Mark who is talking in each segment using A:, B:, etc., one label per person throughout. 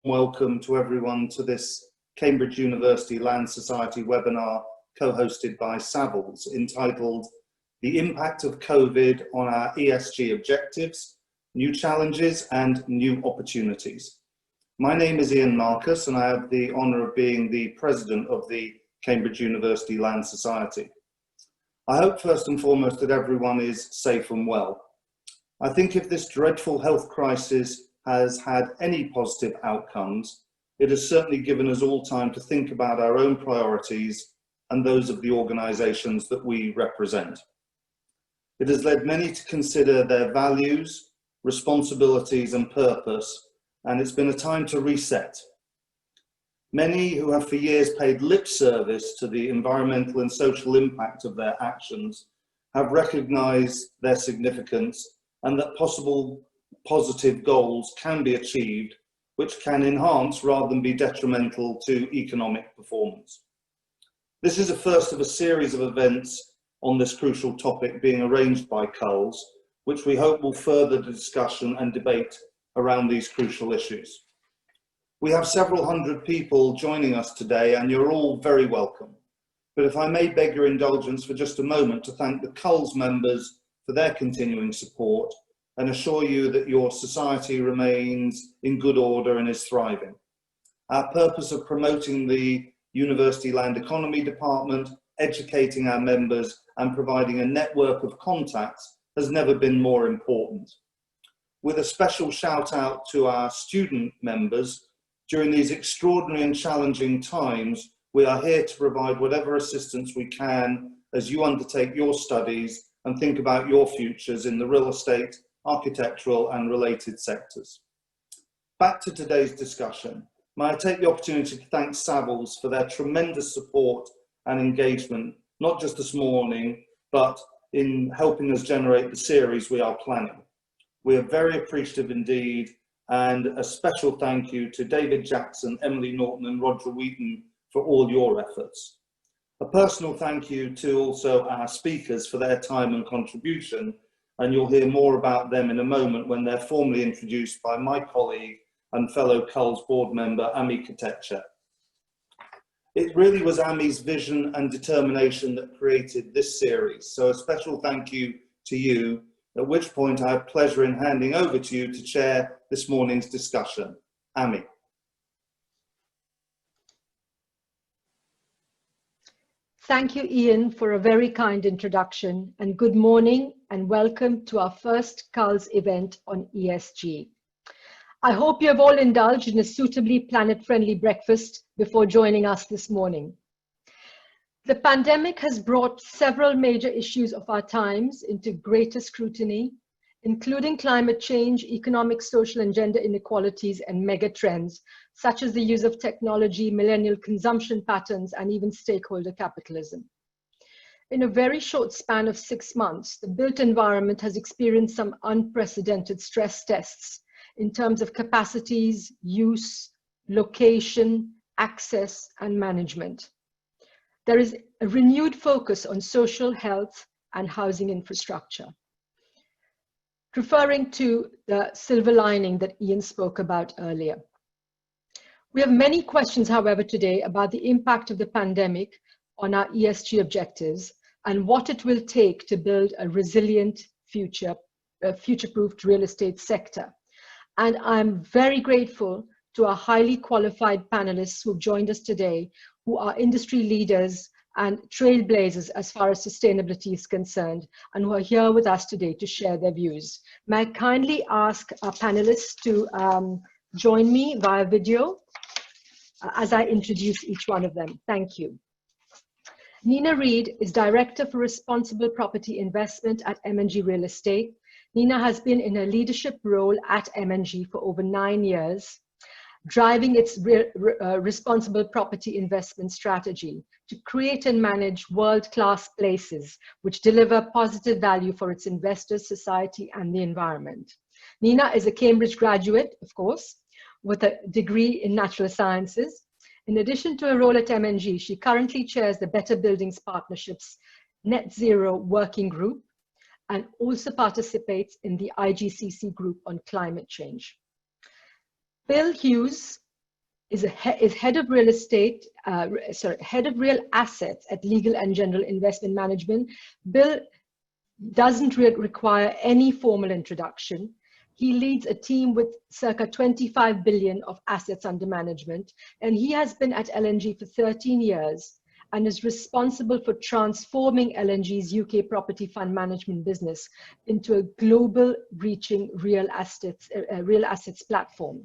A: welcome to everyone to this Cambridge University Land Society webinar co-hosted by Savills, entitled The Impact of COVID on Our ESG Objectives, New Challenges and New Opportunities. My name is Ian Marcus and I have the honour of being the President of the Cambridge University Land Society. I hope first and foremost that everyone is safe and well. I think if this dreadful health crisis has had any positive outcomes, it has certainly given us all time to think about our own priorities and those of the organisations that we represent. It has led many to consider their values, responsibilities and purpose, and it's been a time to reset. Many who have for years paid lip service to the environmental and social impact of their actions have recognised their significance and that possible positive goals can be achieved, which can enhance rather than be detrimental to economic performance. This is the first of a series of events on this crucial topic being arranged by CULS, which we hope will further the discussion and debate around these crucial issues. We have several hundred people joining us today and you're all very welcome. But if I may beg your indulgence for just a moment to thank the CULS members for their continuing support and assure you that your society remains in good order and is thriving. Our purpose of promoting the University Land Economy Department, educating our members and providing a network of contacts has never been more important. With a special shout out to our student members, during these extraordinary and challenging times, we are here to provide whatever assistance we can as you undertake your studies and think about your futures in the real estate, architectural and related sectors. Back to today's discussion. May I take the opportunity to thank Savills for their tremendous support and engagement, not just this morning, but in helping us generate the series we are planning. We are very appreciative indeed, and a special thank you to David Jackson, Emily Norton and Roger Wheaton for all your efforts. A personal thank you to also our speakers for their time and contribution, and you'll hear more about them in a moment when they're formally introduced by my colleague and fellow CULS board member, Ami Katecha. It really was Ami's vision and determination that created this series, so a special thank you to you, at which point I have pleasure in handing over to you to chair this morning's discussion. Ami.
B: Thank you, Ian, for a very kind introduction, and good morning and welcome to our first CULS event on ESG. I hope you have all indulged in a suitably planet-friendly breakfast before joining us this morning. The pandemic has brought several major issues of our times into greater scrutiny, including climate change, economic, social and gender inequalities and mega trends, such as the use of technology, millennial consumption patterns, and even stakeholder capitalism. In a very short span of 6 months, the built environment has experienced some unprecedented stress tests in terms of capacities, use, location, access, and management. There is a renewed focus on social health and housing infrastructure. Referring to the silver lining that Ian spoke about earlier. We have many questions, however, today about the impact of the pandemic on our ESG objectives and what it will take to build a resilient future-proofed real estate sector. And I'm very grateful to our highly qualified panelists who've joined us today, who are industry leaders and trailblazers as far as sustainability is concerned, and who are here with us today to share their views. May I kindly ask our panelists to join me via video as I introduce each one of them. Thank you. Nina Reid is Director for Responsible Property Investment at M&G Real Estate. Nina has been in a leadership role at M&G for over 9 years, driving its responsible property investment strategy to create and manage world-class places which deliver positive value for its investors, society, and the environment. Nina is a Cambridge graduate, of course, with a degree in natural sciences. In addition to a role at M&G, she currently chairs the Better Buildings Partnership's Net Zero Working Group and also participates in the IGCC group on climate change. Bill Hughes is head of real estate, head of real assets at Legal and General Investment Management. Bill doesn't require any formal introduction. He leads a team with circa 25 billion of assets under management, and he has been at L&G for 13 years and is responsible for transforming L&G's UK property fund management business into a global reaching real assets platform.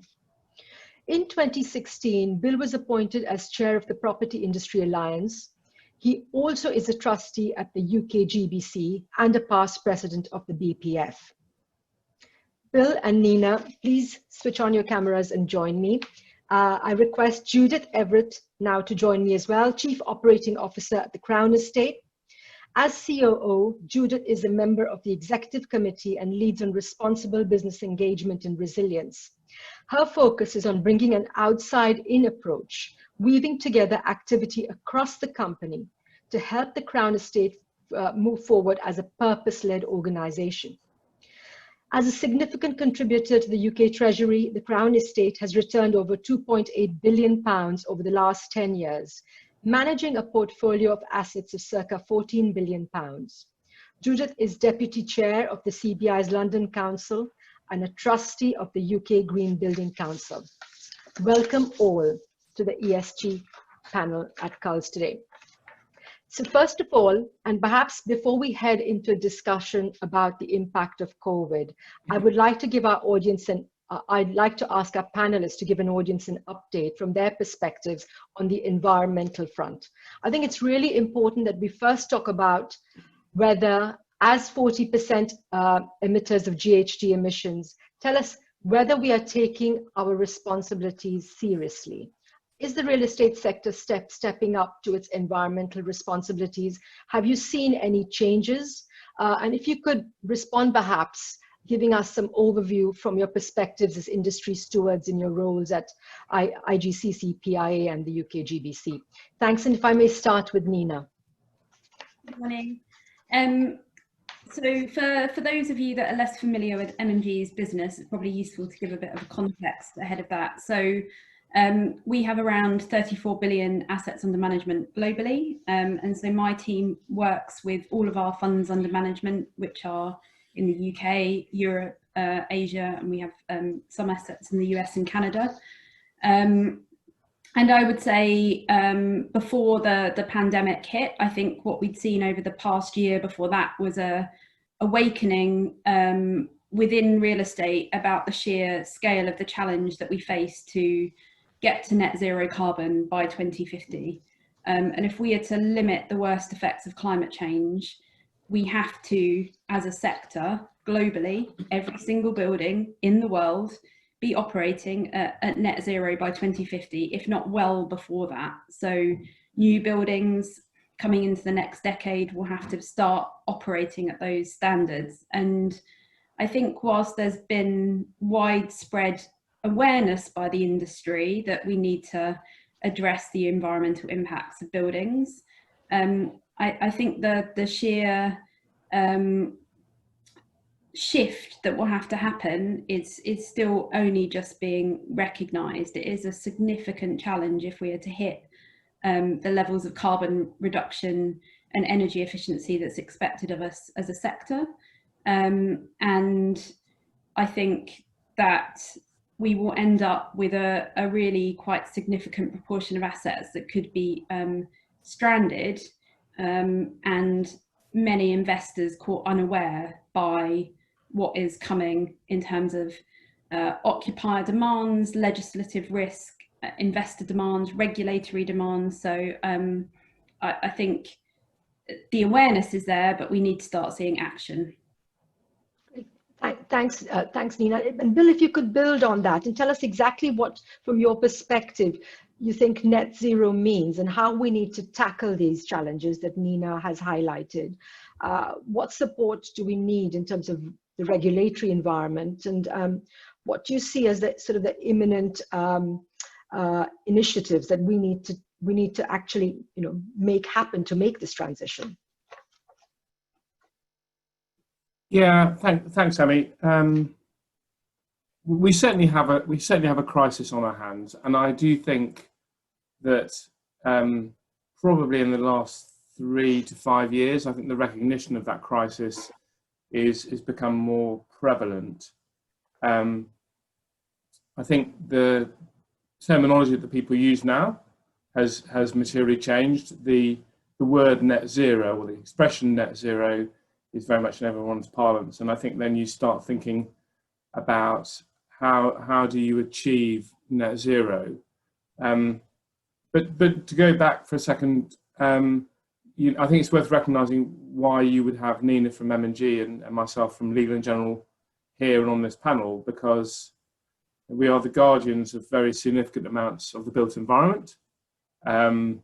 B: In 2016, Bill was appointed as chair of the Property Industry Alliance. He also is a trustee at the UK GBC and a past president of the BPF. Bill and Nina, please switch on your cameras and join me. I request Judith Everett now to join me as well, Chief Operating Officer at the Crown Estate. As COO, Judith is a member of the Executive Committee and leads on responsible business engagement and resilience. Her focus is on bringing an outside-in approach, weaving together activity across the company to help the Crown Estate move forward as a purpose-led organization. As a significant contributor to the UK Treasury, the Crown Estate has returned over £2.8 billion over the last 10 years, managing a portfolio of assets of circa £14 billion. Judith is Deputy Chair of the CBI's London Council and a trustee of the UK Green Building Council. Welcome all to the ESG panel at Culls today. So first of all, and perhaps before we head into a discussion about the impact of COVID, I would like to give our audience I'd like to ask our panelists to give an audience an update from their perspectives on the environmental front. I think it's really important that we first talk about whether, as 40% emitters of GHG emissions, tell us whether we are taking our responsibilities seriously. Is the real estate sector stepping up to its environmental responsibilities? Have you seen any changes? And if you could respond perhaps, giving us some overview from your perspectives as industry stewards in your roles at IGCC, PIA and the UK GBC. Thanks, and if I may start with Nina.
C: Good morning. So for those of you that are less familiar with L&G's business, it's probably useful to give a bit of context ahead of that. So we have around 34 billion assets under management globally. And so my team works with all of our funds under management, which are in the UK, Europe, Asia, and we have some assets in the US and Canada. And I would say before the pandemic hit, I think what we'd seen over the past year before that was a awakening within real estate about the sheer scale of the challenge that we face to get to net zero carbon by 2050. And if we are to limit the worst effects of climate change, we have to, as a sector, globally, every single building in the world be operating at net zero by 2050, if not well before that. So new buildings coming into the next decade will have to start operating at those standards. And I think whilst there's been widespread awareness by the industry that we need to address the environmental impacts of buildings, I think the sheer shift that will have to happen is still only just being recognised. It is a significant challenge if we are to hit the levels of carbon reduction and energy efficiency that's expected of us as a sector. And I think that we will end up with a really quite significant proportion of assets that could be stranded, and many investors caught unaware by what is coming in terms of occupier demands, legislative risk, investor demands, regulatory demands. So I think the awareness is there, but we need to start seeing action.
B: Thanks, Nina. And Bill, if you could build on that and tell us exactly what, from your perspective, you think net zero means and how we need to tackle these challenges that Nina has highlighted. What support do we need in terms of the regulatory environment, and what do you see as the sort of the imminent initiatives that we need to actually, make happen to make this transition?
D: Yeah, thanks, Amy. we certainly have a crisis on our hands, and I do think that probably in the last 3 to 5 years, I think the recognition of that crisis is become more prevalent. I think the terminology that people use now has materially changed. The word net zero, or the expression net zero, is very much in everyone's parlance, and I think then you start thinking about how do you achieve net zero. But to go back for a second, I think it's worth recognising why you would have Nina from M&G and myself from Legal & General here and on this panel, because we are the guardians of very significant amounts of the built environment. I'm,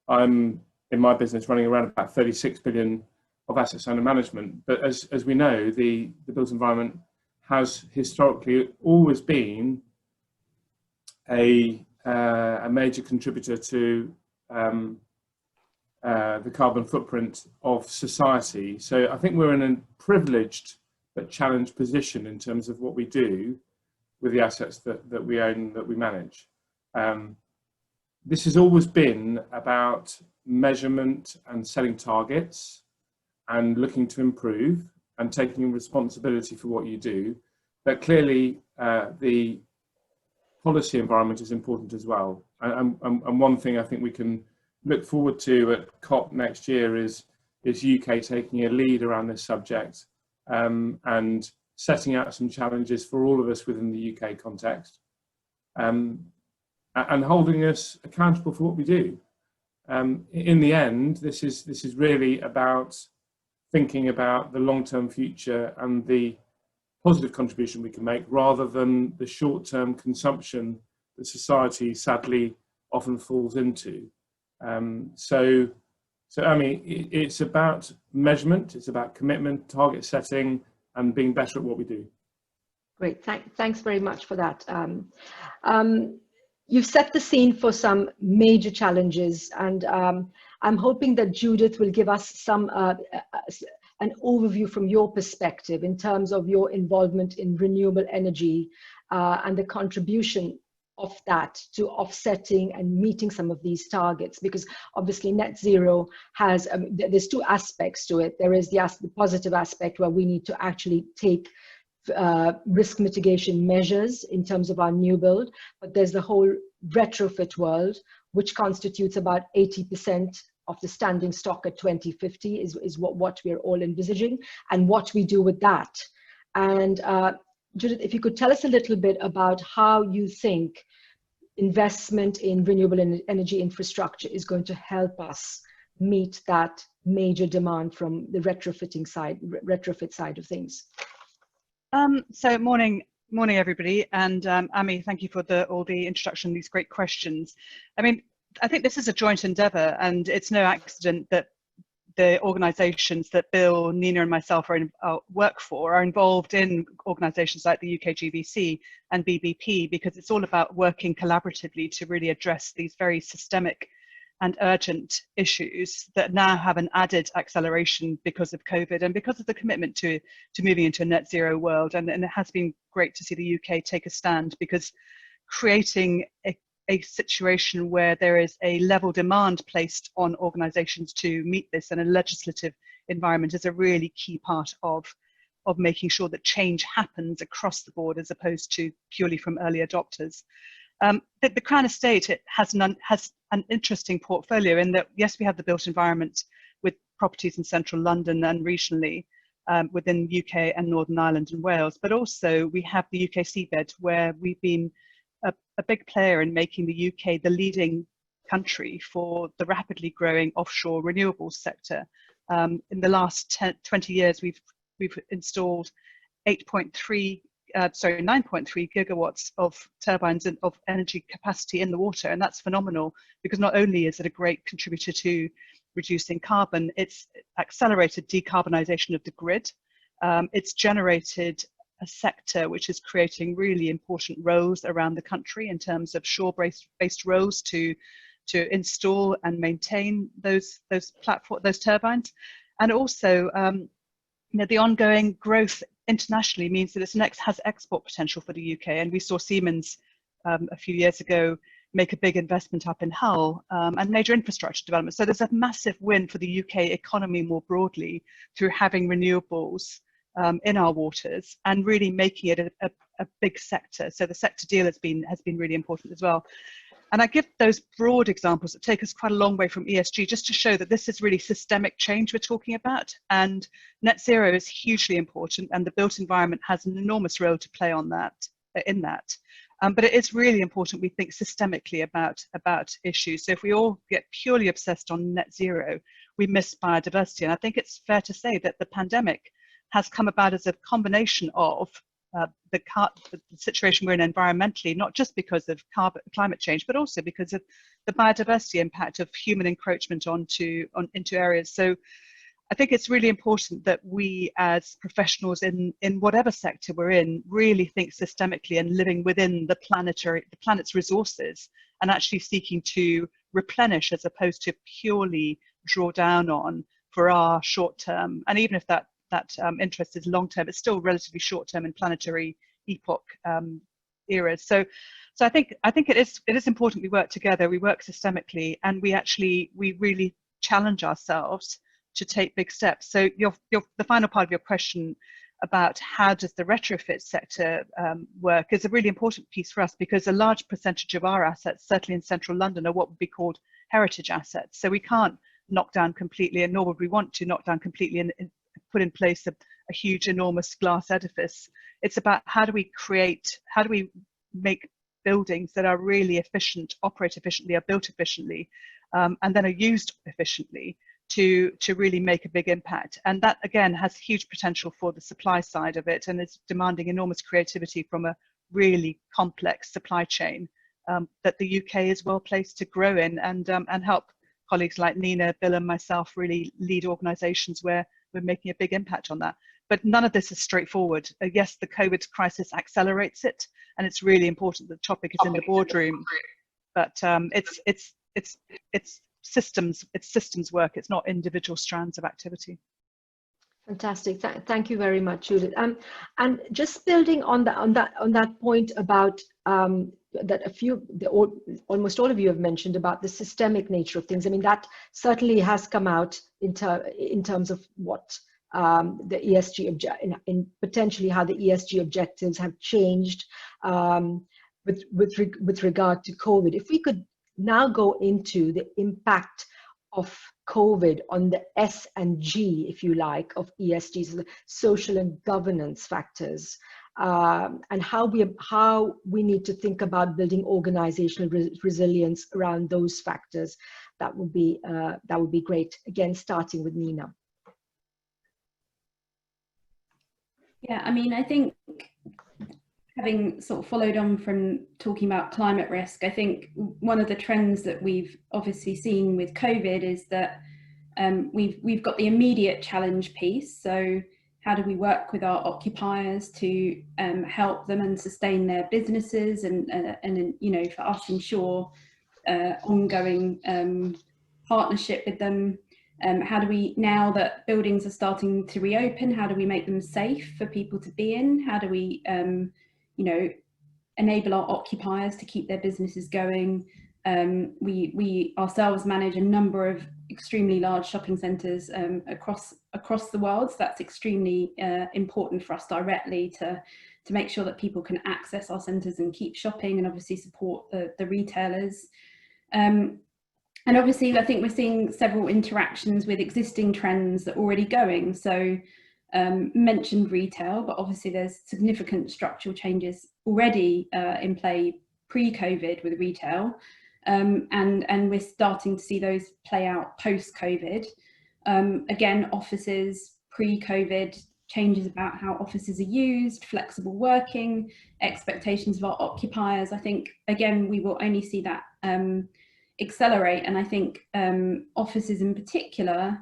D: in my business, running around about 36 billion of assets under management. But as we know, the built environment has historically always been a major contributor to the carbon footprint of society. So I think we're in a privileged but challenged position in terms of what we do with the assets that we own, that we manage. This has always been about measurement and setting targets and looking to improve and taking responsibility for what you do. But clearly the policy environment is important as well. And one thing I think we can look forward to at COP next year is UK taking a lead around this subject and setting out some challenges for all of us within the UK context, and holding us accountable for what we do. In the end, this is really about thinking about the long-term future and the positive contribution we can make, rather than the short-term consumption that society sadly often falls into. So I mean, it's about measurement, it's about commitment, target setting, and being better at what we do.
B: Great, thanks very much for that. You've set the scene for some major challenges, and I'm hoping that Judith will give us an overview from your perspective in terms of your involvement in renewable energy and the contribution of that to offsetting and meeting some of these targets, because obviously net zero has, there's two aspects to it. There is the positive aspect where we need to actually take risk mitigation measures in terms of our new build, but there's the whole retrofit world, which constitutes about 80% of the standing stock at 2050 is what we're all envisaging, and what we do with that. And Judith, if you could tell us a little bit about how you think investment in renewable energy infrastructure is going to help us meet that major demand from the retrofit side of things.
E: So morning everybody, and Ami, thank you for all the introduction, these great questions. I mean, I think this is a joint endeavour, and it's no accident that the organisations that Bill, Nina and myself work for are involved in organisations like the UK GBC and BBP, because it's all about working collaboratively to really address these very systemic and urgent issues that now have an added acceleration because of COVID and because of the commitment to moving into a net zero world. And it has been great to see the UK take a stand, because creating a situation where there is a level demand placed on organisations to meet this in a legislative environment is a really key part of making sure that change happens across the board, as opposed to purely from early adopters. The Crown Estate, it has an interesting portfolio in that, yes, we have the built environment with properties in central London and regionally within UK and Northern Ireland and Wales, but also we have the UK seabed, where we've been a big player in making the UK the leading country for the rapidly growing offshore renewables sector. In the last 20 years, we've installed 9.3 gigawatts of turbines of energy capacity in the water, and that's phenomenal, because not only is it a great contributor to reducing carbon, it's accelerated decarbonisation of the grid. It's generated a sector which is creating really important roles around the country in terms of shore-based roles to install and maintain those turbines, and also the ongoing growth internationally means that has export potential for the UK. And we saw Siemens a few years ago make a big investment up in Hull, and major infrastructure development. So there's a massive win for the UK economy more broadly through having renewables in our waters and really making it a big sector. So the sector deal has been really important as well. And I give those broad examples that take us quite a long way from ESG just to show that this is really systemic change we're talking about, and net zero is hugely important, and the built environment has an enormous role to play on that, in that. But it is really important we think systemically about issues. So if we all get purely obsessed on net zero, we miss biodiversity. And I think it's fair to say that the pandemic has come about as a combination of the situation we're in environmentally, not just because of climate change, but also because of the biodiversity impact of human encroachment into areas. So I think it's really important that we as professionals in whatever sector we're in really think systemically and living within the planet's resources and actually seeking to replenish as opposed to purely draw down on for our short term. And even if that interest is long term, it's still relatively short term in planetary epoch eras. So I think it is important we work together, we work systemically, and we really challenge ourselves to take big steps. So the final part of your question about how does the retrofit sector work is a really important piece for us, because a large percentage of our assets, certainly in central London, are what would be called heritage assets. So we can't knock down completely, and nor would we want to knock down completely and put in place a huge, enormous glass edifice. It's about how do we make buildings that are really efficient, operate efficiently, are built efficiently, and then are used efficiently to really make a big impact. And that again has huge potential for the supply side of it, and is demanding enormous creativity from a really complex supply chain that the UK is well placed to grow in, and help colleagues like Nina, Bill and myself really lead organisations where we're making a big impact on that. But none of this is straightforward. Yes, the COVID crisis accelerates it, and it's really important that the topic is in the boardroom, but it's systems work. It's not individual strands of activity.
B: Fantastic. Thank you very much, Judith. And just building on that point about that almost all of you have mentioned about the systemic nature of things. I mean, that certainly has come out in terms of what the ESG in potentially how the ESG objectives have changed with regard to COVID. If we could now go into the impact of COVID on the S and G, if you like, of ESG, so the social and governance factors, and how we need to think about building organizational resilience around those factors. That would be great. Again, starting with Nina.
C: Yeah, I mean, I think having sort of followed on from talking about climate risk, I think one of the trends that we've obviously seen with COVID is that we've got the immediate challenge piece. So how do we work with our occupiers to help them and sustain their businesses, and you know, for us ensure ongoing partnership with them. How do we, now that buildings are starting to reopen, how do we make them safe for people to be in? How do we, you know, enable our occupiers to keep their businesses going? We ourselves manage a number of extremely large shopping centres across the world, so that's extremely important for us directly to make sure that people can access our centres and keep shopping, and obviously support the retailers. And obviously, I think we're seeing several interactions with existing trends that are already going. So mentioned retail, but obviously there's significant structural changes already in play pre-COVID with retail. And we're starting to see those play out post-COVID. Again, offices pre-COVID, changes about how offices are used, flexible working, expectations of our occupiers. I think, again, we will only see that accelerate. And I think offices in particular,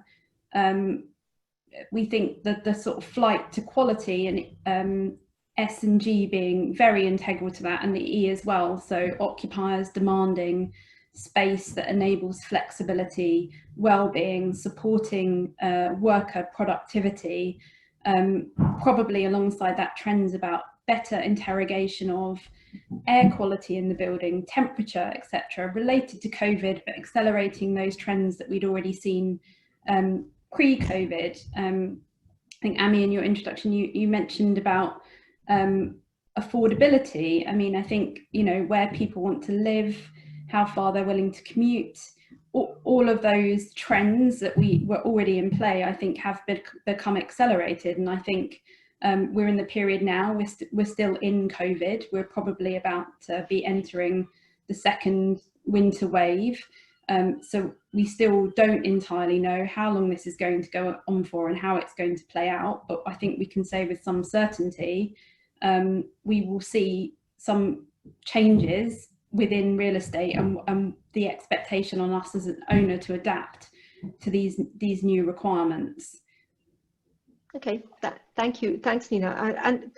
C: we think that the sort of flight to quality and S and G being very integral to that, and the E as well. So occupiers demanding space that enables flexibility, well-being, supporting worker productivity, probably alongside that trends about better interrogation of air quality in the building, temperature, etc., related to COVID, but accelerating those trends that we'd already seen pre-COVID. I think, Amy, in your introduction, you mentioned about affordability. I mean, I think, you know, where people want to live, how far they're willing to commute, all of those trends that were already in play, I think, have become accelerated. And I think we're in the period now, we're still in COVID. We're probably about to be entering the second winter wave. So we still don't entirely know how long this is going to go on for and how it's going to play out. But I think we can say with some certainty, we will see some changes within real estate and the expectation on us as an owner to adapt to these new requirements.
B: Okay, thank you. Thanks, Nina. And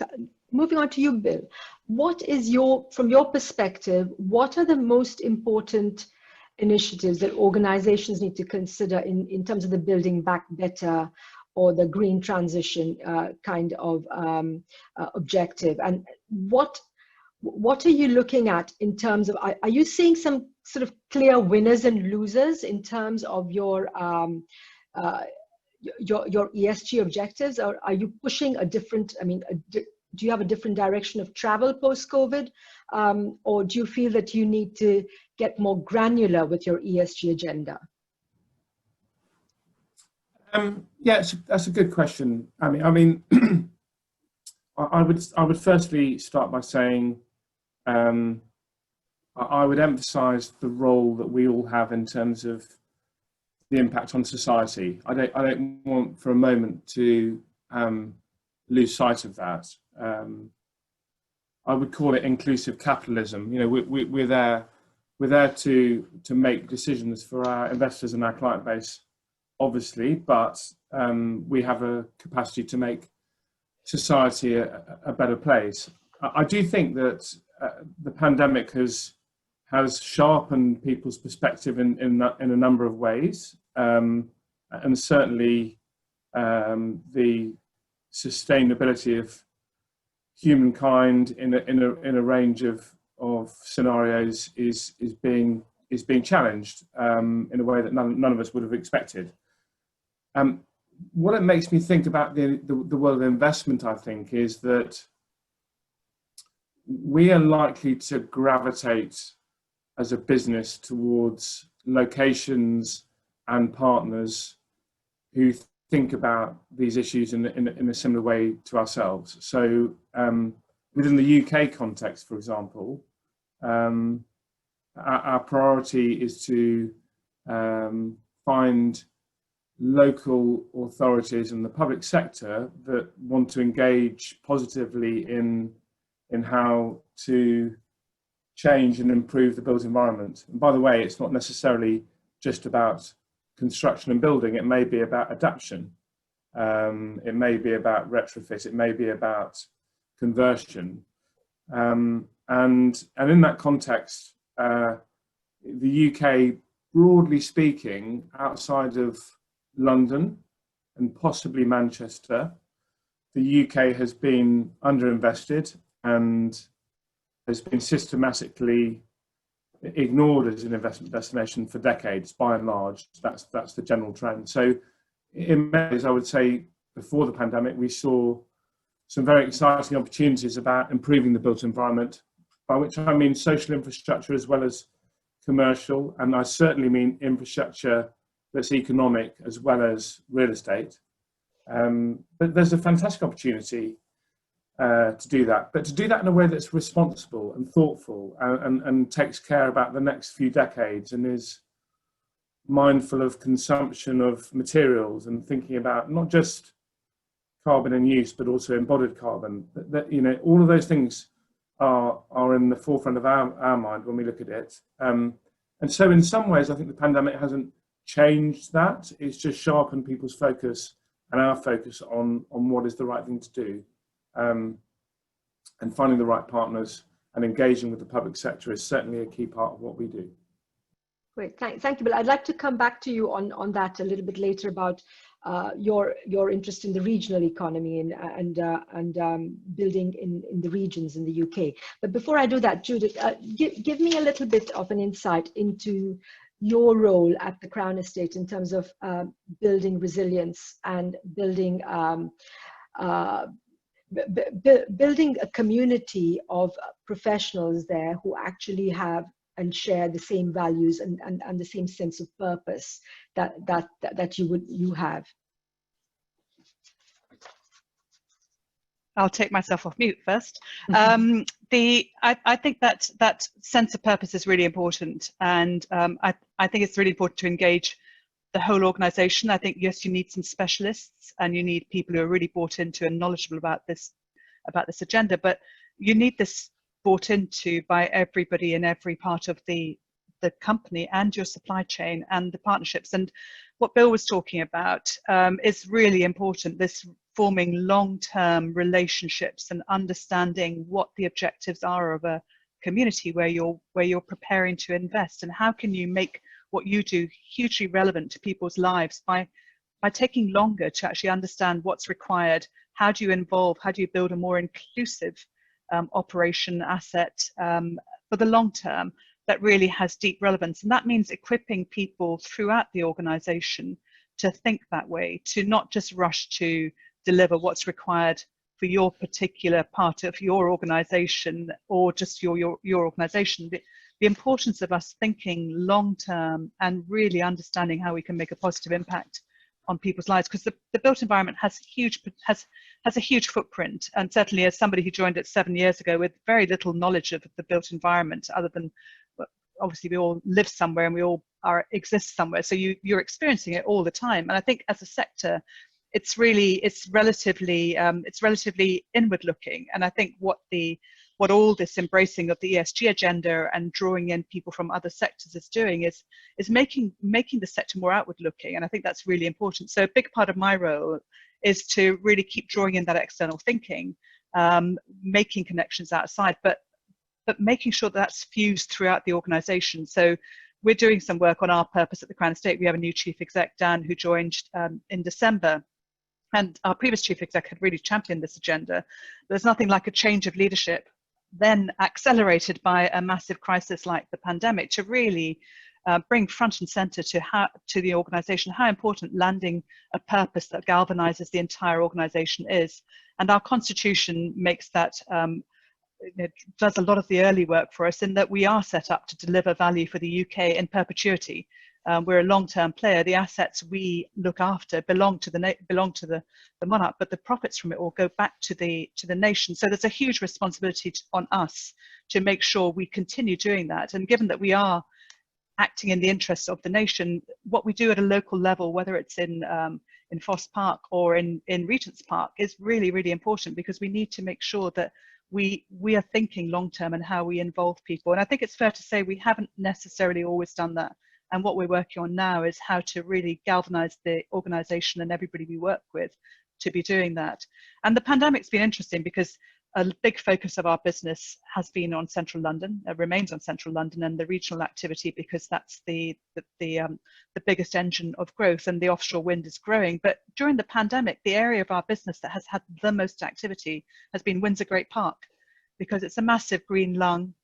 B: moving on to you, Bill, what is from your perspective, what are the most important initiatives that organizations need to consider in terms of the Building Back Better or the green transition kind of objective? And what are you looking at in terms of, are you seeing some sort of clear winners and losers in terms of your ESG objectives, or are you pushing a different, I mean, do you have a different direction of travel post-COVID, or do you feel that you need to get more granular with your ESG agenda?
D: Yeah, that's a good question. I mean, I would firstly start by saying I would emphasise the role that we all have in terms of the impact on society. I don't want for a moment to lose sight of that. I would call it inclusive capitalism. You know, we're there to make decisions for our investors and our client base, obviously, but we have a capacity to make society a better place. I do think that the pandemic has sharpened people's perspective in a number of ways, and certainly the sustainability of humankind in a range of scenarios is being challenged in a way that none of us would have expected. What it makes me think about the world of investment, I think, is that we are likely to gravitate as a business towards locations and partners who think about these issues in a similar way to ourselves. So within the UK context, for example, our priority is to find local authorities and the public sector that want to engage positively in how to change and improve the built environment. And by the way, it's not necessarily just about construction and building. It may be about adaptation. It may be about retrofit. It may be about conversion. And in that context, the UK, broadly speaking, outside of London and possibly Manchester, the UK has been underinvested and has been systematically ignored as an investment destination for decades, by and large. That's the general trend. So in many ways, I would say before the pandemic, we saw some very exciting opportunities about improving the built environment, by which I mean social infrastructure as well as commercial, and I certainly mean infrastructure that's economic as well as real estate. But there's a fantastic opportunity to do that, but to do that in a way that's responsible and thoughtful and takes care about the next few decades and is mindful of consumption of materials and thinking about not just carbon in use, but also embodied carbon. That, you know, all of those things are in the forefront of our mind when we look at it. And so in some ways, I think the pandemic hasn't changed that. It's just sharpened people's focus and our focus on what is the right thing to do. And finding the right partners and engaging with the public sector is certainly a key part of what we do.
B: Great, thank you, Bill. I'd like to come back to you on that a little bit later about your interest in the regional economy and building in the regions in the UK. But before I do that, Judith, give me a little bit of an insight into your role at the Crown Estate in terms of building resilience and building building a community of professionals there who actually have and share the same values and the same sense of purpose that you have.
E: I'll take myself off mute first. I think that sense of purpose is really important, and I think it's really important to engage the whole organisation. I think, yes, you need some specialists and you need people who are really bought into and knowledgeable about this agenda, but you need this bought into by everybody in every part of the company and your supply chain and the partnerships. And what Bill was talking about is really important, this forming long-term relationships and understanding what the objectives are of a community where you're preparing to invest, and how can you make what you do hugely relevant to people's lives by taking longer to actually understand what's required. How do you involve, how do you build a more inclusive operation asset for the long term that really has deep relevance? And that means equipping people throughout the organization to think that way, to not just rush to deliver what's required for your particular part of your organization or just your organization. The importance of us thinking long term and really understanding how we can make a positive impact on people's lives, because the built environment has a huge footprint. And certainly, as somebody who joined it 7 years ago with very little knowledge of the built environment, other than, obviously we all live somewhere and we all exist somewhere, so you're experiencing it all the time. And I think as a sector, it's relatively inward looking. And I think what all this embracing of the ESG agenda and drawing in people from other sectors is doing is making the sector more outward looking. And I think that's really important. So a big part of my role is to really keep drawing in that external thinking, making connections outside, but making sure that's fused throughout the organization. So we're doing some work on our purpose at the Crown Estate. We have a new chief exec, Dan, who joined in December. And our previous chief exec had really championed this agenda. There's nothing like a change of leadership, then accelerated by a massive crisis like the pandemic, to really bring front and center to the organization how important landing a purpose that galvanizes the entire organization is. And our constitution makes that, does a lot of the early work for us, in that we are set up to deliver value for the UK in perpetuity. We're a long-term player. The assets we look after belong to the monarch, but the profits from it all go back to the nation. So there's a huge responsibility on us to make sure we continue doing that. And given that we are acting in the interests of the nation, what we do at a local level, whether it's in Foss Park or in Regent's Park, is really, really important, because we need to make sure that we are thinking long-term and how we involve people. And I think it's fair to say we haven't necessarily always done that. And what we're working on now is how to really galvanize the organization and everybody we work with to be doing that. And the pandemic's been interesting because a big focus of our business has been on central London, remains on central London and the regional activity, because that's the biggest engine of growth, and the offshore wind is growing. But during the pandemic, the area of our business that has had the most activity has been Windsor Great Park, because it's a massive green lung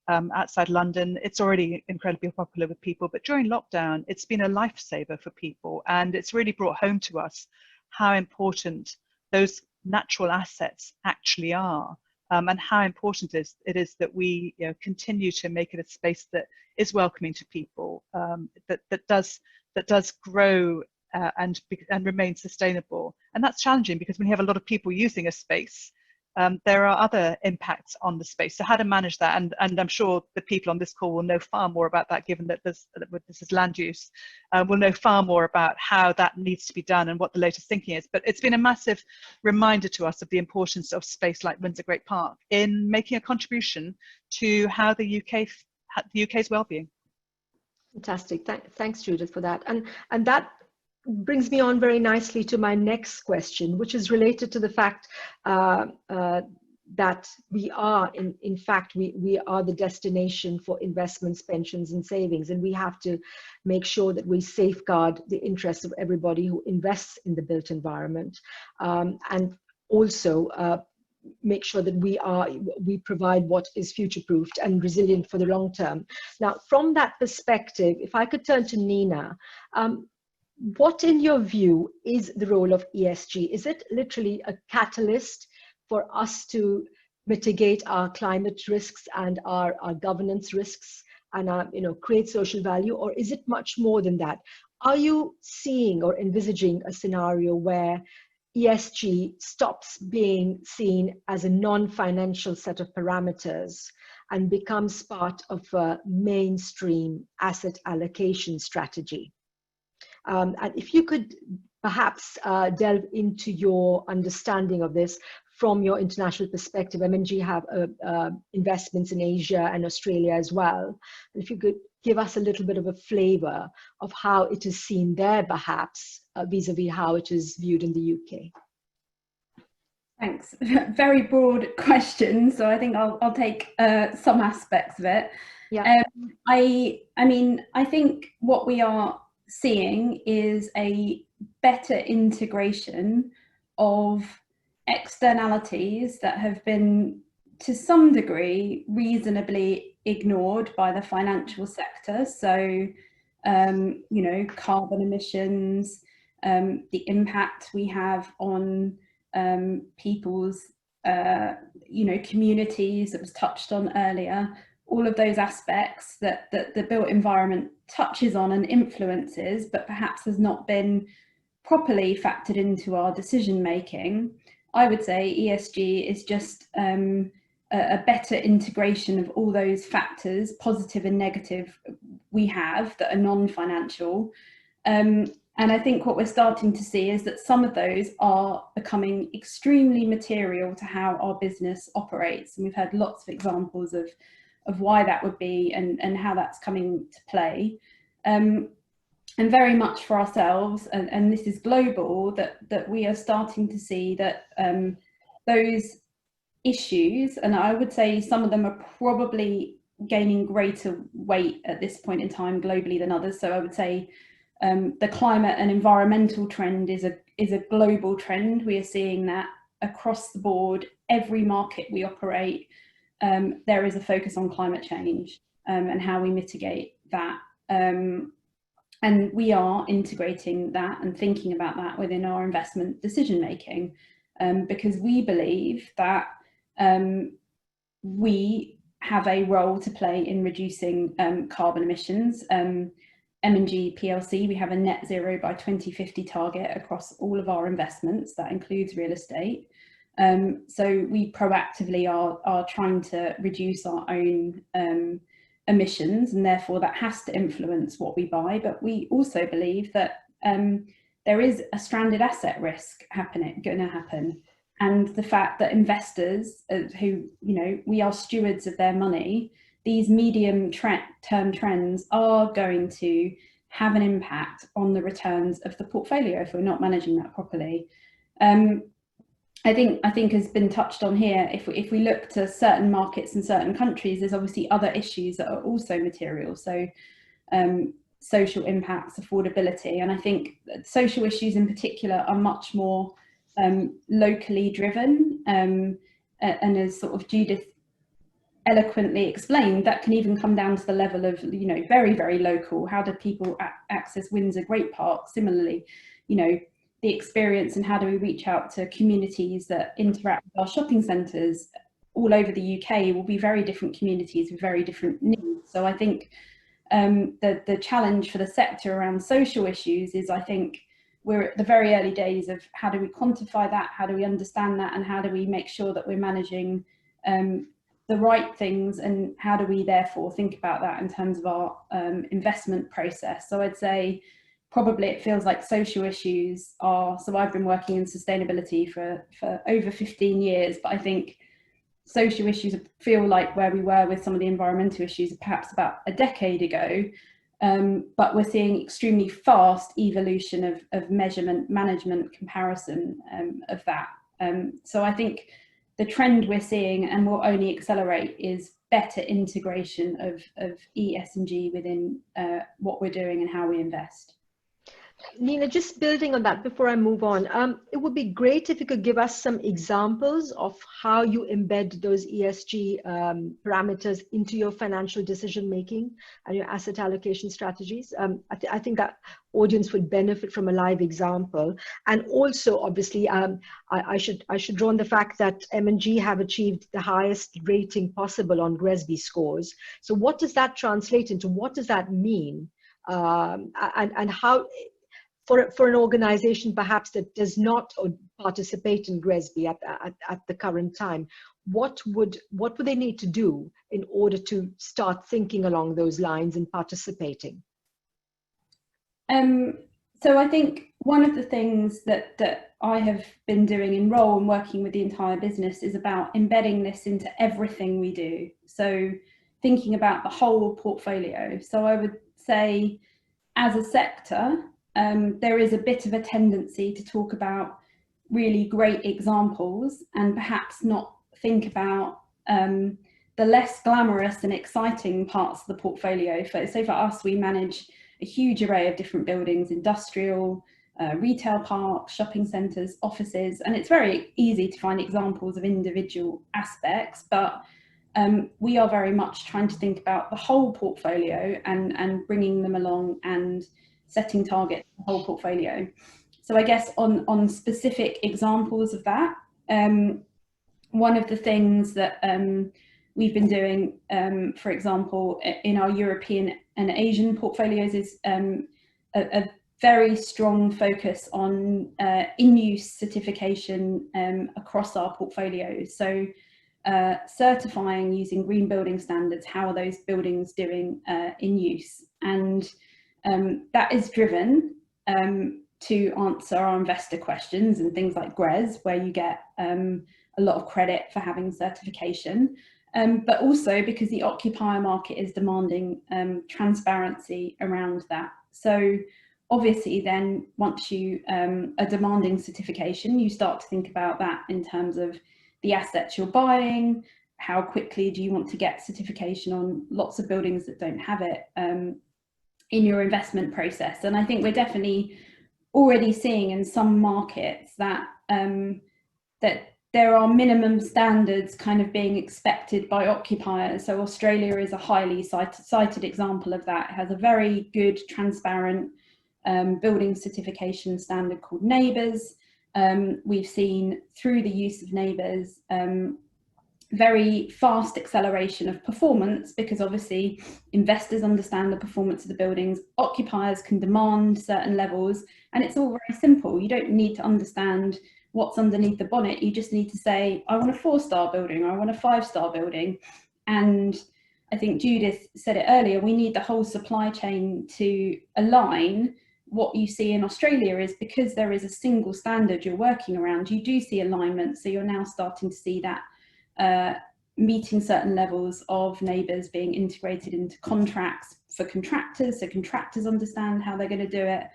E: outside London. It's already incredibly popular with people, but during lockdown, it's been a lifesaver for people, and it's really brought home to us how important those natural assets actually are, and how important it is that we continue to make it a space that is welcoming to people, that does grow and remain sustainable. And that's challenging, because when you have a lot of people using a space, there are other impacts on the space. So how to manage that, and I'm sure the people on this call will know far more about that, given that this is land use, will know far more about how that needs to be done and what the latest thinking is. But it's been a massive reminder to us of the importance of space like Windsor Great Park in making a contribution to how the UK's well-being.
B: Fantastic. Thanks, Judith, for that. And that brings me on very nicely to my next question, which is related to the fact that we are, in fact, we are the destination for investments, pensions, and savings. And we have to make sure that we safeguard the interests of everybody who invests in the built environment. And also make sure that we provide what is future-proofed and resilient for the long term. Now, from that perspective, if I could turn to Nina, what in your view is the role of ESG? Is it literally a catalyst for us to mitigate our climate risks and our governance risks and create social value, or is it much more than that? Are you seeing or envisaging a scenario where ESG stops being seen as a non-financial set of parameters and becomes part of a mainstream asset allocation strategy? And if you could perhaps delve into your understanding of this from your international perspective. M&G have investments in Asia and Australia as well. And if you could give us a little bit of a flavor of how it is seen there, perhaps, vis-a-vis how it is viewed in the UK.
C: Thanks. Very broad question, so I think I'll take some aspects of it.
B: Yeah.
C: I mean, I think what we are seeing is a better integration of externalities that have been, to some degree, reasonably ignored by the financial sector. So, carbon emissions, the impact we have on people's, communities that was touched on earlier, all of those aspects that the built environment touches on and influences, but perhaps has not been properly factored into our decision making. I would say ESG is just a better integration of all those factors, positive and negative, we have that are non-financial. And I think what we're starting to see is that some of those are becoming extremely material to how our business operates. And we've had lots of examples of why that would be and how that's coming to play. And very much for ourselves, and this is global, that we are starting to see that those issues, and I would say some of them are probably gaining greater weight at this point in time globally than others. So I would say the climate and environmental trend is a global trend. We are seeing that across the board, every market we operate, there is a focus on climate change and how we mitigate that. And we are integrating that and thinking about that within our investment decision making, because we believe that we have a role to play in reducing carbon emissions. M&G PLC, we have a net zero by 2050 target across all of our investments. That includes real estate. So we proactively are trying to reduce our own emissions, and therefore that has to influence what we buy. But we also believe that there is a stranded asset risk going to happen, and the fact that investors who, we are stewards of their money, these medium term trends are going to have an impact on the returns of the portfolio if we're not managing that properly. I think has been touched on here, if we look to certain markets and certain countries, there's obviously other issues that are also material. So social impacts, affordability, and I think social issues in particular are much more locally driven, and as sort of Judith eloquently explained, that can even come down to the level of, very, very local. How do people access Windsor Great Park? Similarly, the experience, and how do we reach out to communities that interact with our shopping centres all over the UK will be very different communities with very different needs. So I think the challenge for the sector around social issues is, I think we're at the very early days of how do we quantify that, how do we understand that, and how do we make sure that we're managing the right things, and how do we therefore think about that in terms of our investment process. So I'd say probably it feels like social issues are, so I've been working in sustainability for over 15 years, but I think social issues feel like where we were with some of the environmental issues perhaps about a decade ago, but we're seeing extremely fast evolution of measurement, management, comparison of that. So I think the trend we're seeing and will only accelerate is better integration of ESG within what we're doing and how we invest.
B: Nina, just building on that before I move on, it would be great if you could give us some examples of how you embed those ESG parameters into your financial decision making and your asset allocation strategies. I think that audience would benefit from a live example. And also, obviously, I should draw on the fact that M&G have achieved the highest rating possible on GRESB scores. So what does that translate into? What does that mean? And how, for an organization perhaps that does not participate in GRESB at the current time, what would they need to do in order to start thinking along those lines and participating?
C: So I think one of the things that I have been doing in role and working with the entire business is about embedding this into everything we do. So thinking about the whole portfolio. So I would say as a sector, there is a bit of a tendency to talk about really great examples and perhaps not think about the less glamorous and exciting parts of the portfolio. So for us, we manage a huge array of different buildings, industrial, retail parks, shopping centres, offices, and it's very easy to find examples of individual aspects, but we are very much trying to think about the whole portfolio and bringing them along and setting targets for the whole portfolio. So I guess on specific examples of that, one of the things that we've been doing, for example, in our European and Asian portfolios is a very strong focus on in-use certification across our portfolios. So certifying using green building standards, how are those buildings doing in use? And that is driven to answer our investor questions and things like GRES, where you get a lot of credit for having certification, but also because the occupier market is demanding transparency around that. So obviously then once you are demanding certification, you start to think about that in terms of the assets you're buying, how quickly do you want to get certification on lots of buildings that don't have it in your investment process. And I think we're definitely already seeing in some markets that that there are minimum standards kind of being expected by occupiers. So Australia is a highly cited example of that. It has a very good, transparent building certification standard called NABERS. We've seen through the use of NABERS very fast acceleration of performance, because obviously investors understand the performance of the buildings, occupiers can demand certain levels, and it's all very simple. You don't need to understand what's underneath the bonnet. You just need to say, I want a 4-star building, or I want a 5-star building. And I think Judith said it earlier, we need the whole supply chain to align. What you see in Australia is because there is a single standard you're working around, you do see alignment. So you're now starting to see that meeting certain levels of NABERS being integrated into contracts for contractors, so contractors understand how they're going to do it.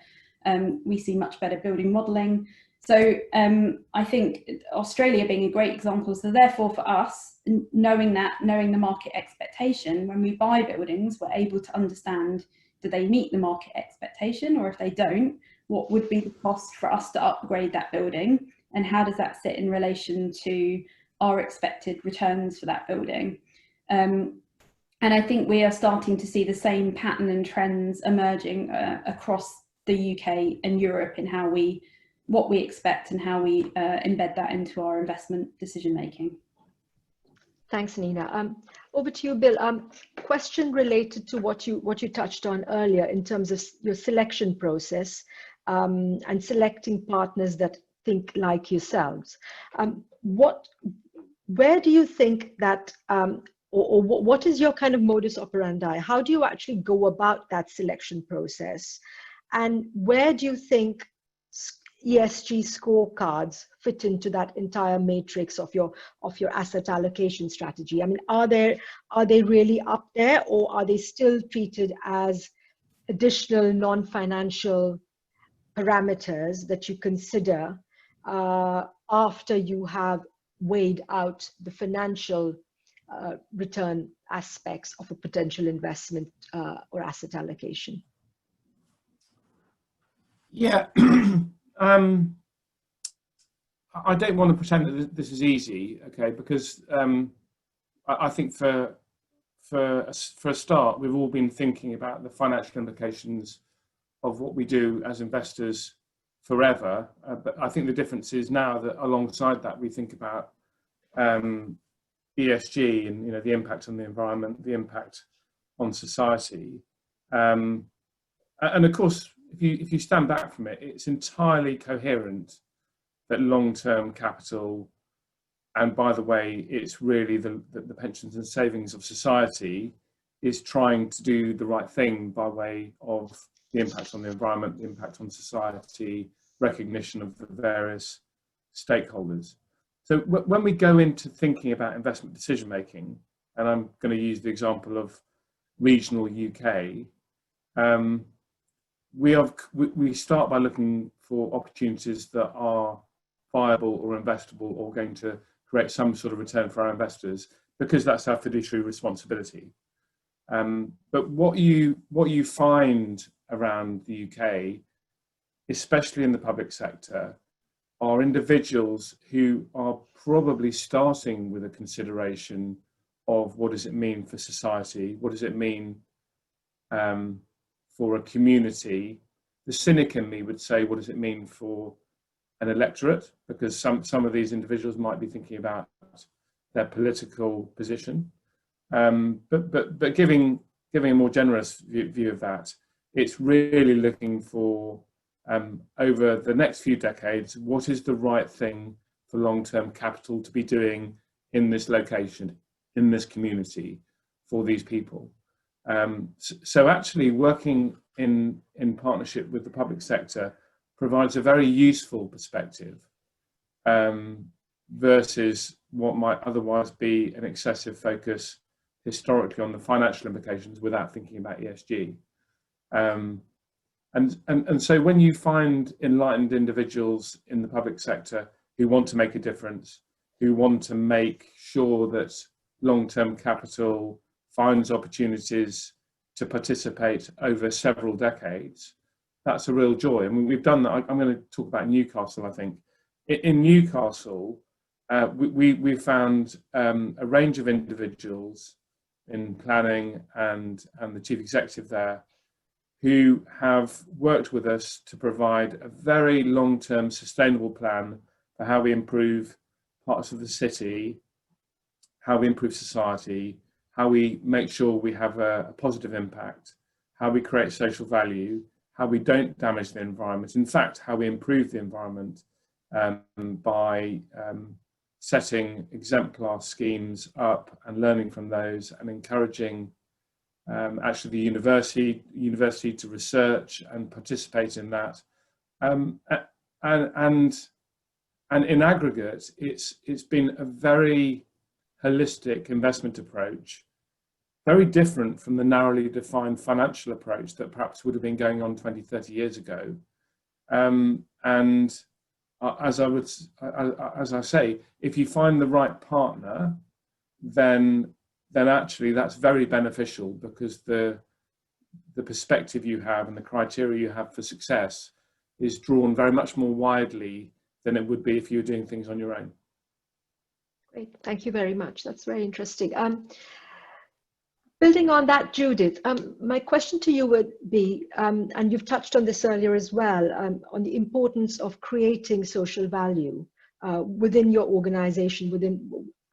C: We see much better building modelling. So I think Australia being a great example. So therefore for us, knowing the market expectation, when we buy buildings, we're able to understand, do they meet the market expectation, or if they don't, what would be the cost for us to upgrade that building, and how does that sit in relation to our expected returns for that building. And I think we are starting to see the same pattern and trends emerging across the UK and Europe in what we expect and how we embed that into our investment decision making.
B: Thanks, Nina. Over to you, Bill. Question related to what you touched on earlier in terms of your selection process and selecting partners that think like yourselves. Where do you think that, or what is your kind of modus operandi? How do you actually go about that selection process? And where do you think ESG scorecards fit into that entire matrix of your asset allocation strategy? I mean, are they really up there, or are they still treated as additional non-financial parameters that you consider after you have weighed out the financial return aspects of a potential investment or asset allocation?
D: Yeah, I don't want to pretend that this is easy, okay? Because I think for a start, we've all been thinking about the financial implications of what we do as investors forever. But I think the difference is now that alongside that, we think about ESG and the impact on the environment, the impact on society, and of course, if you stand back from it, it's entirely coherent that long-term capital, and by the way, it's really the pensions and savings of society, is trying to do the right thing by way of the impact on the environment, the impact on society, recognition of the various stakeholders. So when we go into thinking about investment decision making, and I'm going to use the example of regional UK, we start by looking for opportunities that are viable or investable or going to create some sort of return for our investors, because that's our fiduciary responsibility. But what you find around the UK, especially in the public sector, are individuals who are probably starting with a consideration of what does it mean for society, what does it mean for a community. The cynic in me would say, what does it mean for an electorate? Because some of these individuals might be thinking about their political position. But giving a more generous view of that, it's really looking for, over the next few decades, what is the right thing for long-term capital to be doing in this location, in this community, for these people. So actually working in partnership with the public sector provides a very useful perspective versus what might otherwise be an excessive focus historically on the financial implications without thinking about ESG. And so when you find enlightened individuals in the public sector who want to make a difference, who want to make sure that long-term capital finds opportunities to participate over several decades, that's a real joy. I mean, we've done that. I'm going to talk about Newcastle, I think. In Newcastle, we found a range of individuals in planning and the chief executive there who have worked with us to provide a very long-term sustainable plan for how we improve parts of the city, how we improve society, how we make sure we have a positive impact, how we create social value, how we don't damage the environment. In fact, how we improve the environment by setting exemplar schemes up and learning from those and encouraging actually the university to research and participate in that. And in aggregate, it's been a very holistic investment approach, very different from the narrowly defined financial approach that perhaps would have been going on 20, 30 years ago. And as I say, if you find the right partner, then actually that's very beneficial, because the perspective you have and the criteria you have for success is drawn very much more widely than it would be if you were doing things on your own.
B: Great, thank you very much. That's very interesting. Building on that, Judith, my question to you would be, and you've touched on this earlier as well, on the importance of creating social value within your organization,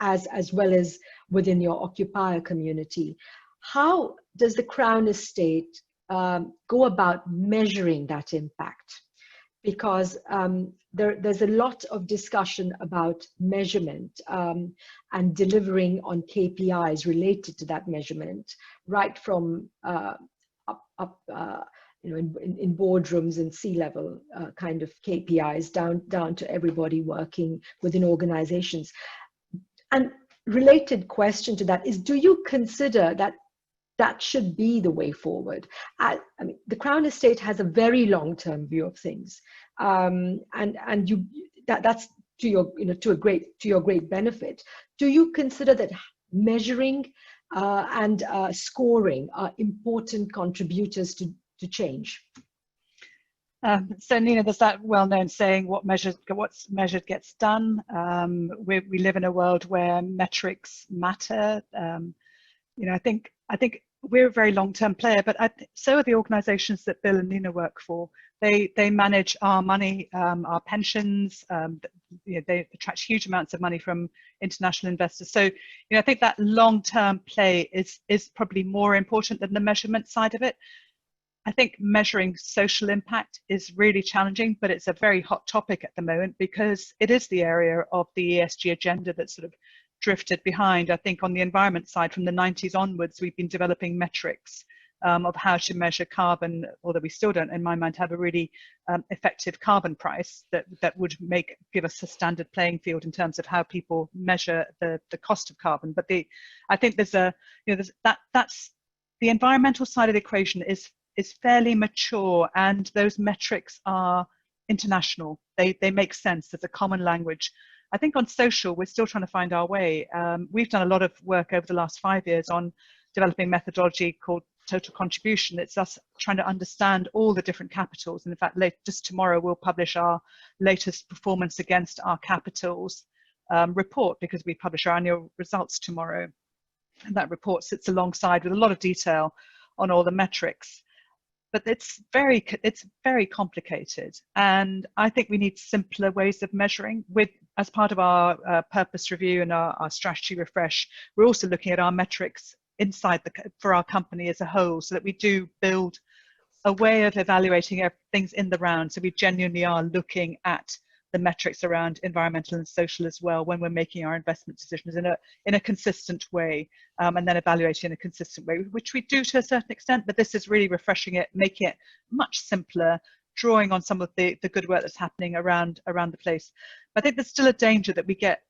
B: as well as within your occupier community. How does the Crown Estate go about measuring that impact? Because there's a lot of discussion about measurement and delivering on KPIs related to that measurement, right from in boardrooms and C-level kind of KPIs down to everybody working within organizations. And related question to that is, do you consider that that should be the way forward? I mean, the Crown Estate has a very long-term view of things, and that's to your great benefit. Do you consider that measuring and scoring are important contributors to change?
E: So Nina, there's that well-known saying, what's measured gets done. We live in a world where metrics matter. I think we're a very long-term player, but so are the organisations that Bill and Nina work for. They manage our money, our pensions. They attract huge amounts of money from international investors. So I think that long-term play is probably more important than the measurement side of it. I think measuring social impact is really challenging, but it's a very hot topic at the moment because it is the area of the ESG agenda that's sort of drifted behind. I think on the environment side, from the 90s onwards, we've been developing metrics of how to measure carbon, although we still don't, in my mind, have a really effective carbon price that would give us a standard playing field in terms of how people measure the cost of carbon. But I think that's the environmental side of the equation is fairly mature, and those metrics are international. They make sense. There's a common language. I think on social, we're still trying to find our way. We've done a lot of work over the last 5 years on developing methodology called total contribution. It's us trying to understand all the different capitals. And in fact, just tomorrow, we'll publish our latest performance against our capitals report, because we publish our annual results tomorrow. And that report sits alongside with a lot of detail on all the metrics. But it's very complicated, and I think we need simpler ways of measuring. As part of our purpose review and our strategy refresh, we're also looking at our metrics for our company as a whole, so that we do build a way of evaluating things in the round. So we genuinely are looking at the metrics around environmental and social as well when we're making our investment decisions in a consistent way, and then evaluating in a consistent way, which we do to a certain extent, but this is really refreshing it, making it much simpler, drawing on some of the good work that's happening around the place. I think there's still a danger that we get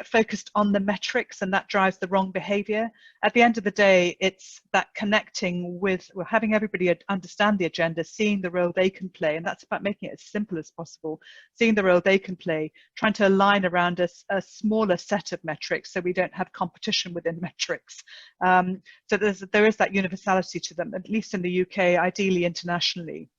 E: focused on the metrics, and that drives the wrong behavior. At the end of the day, it's that connecting with, having everybody understand the agenda, seeing the role they can play, and that's about making it as simple as possible, seeing the role they can play, trying to align around a smaller set of metrics so we don't have competition within metrics. So there is that universality to them, at least in the UK, ideally internationally.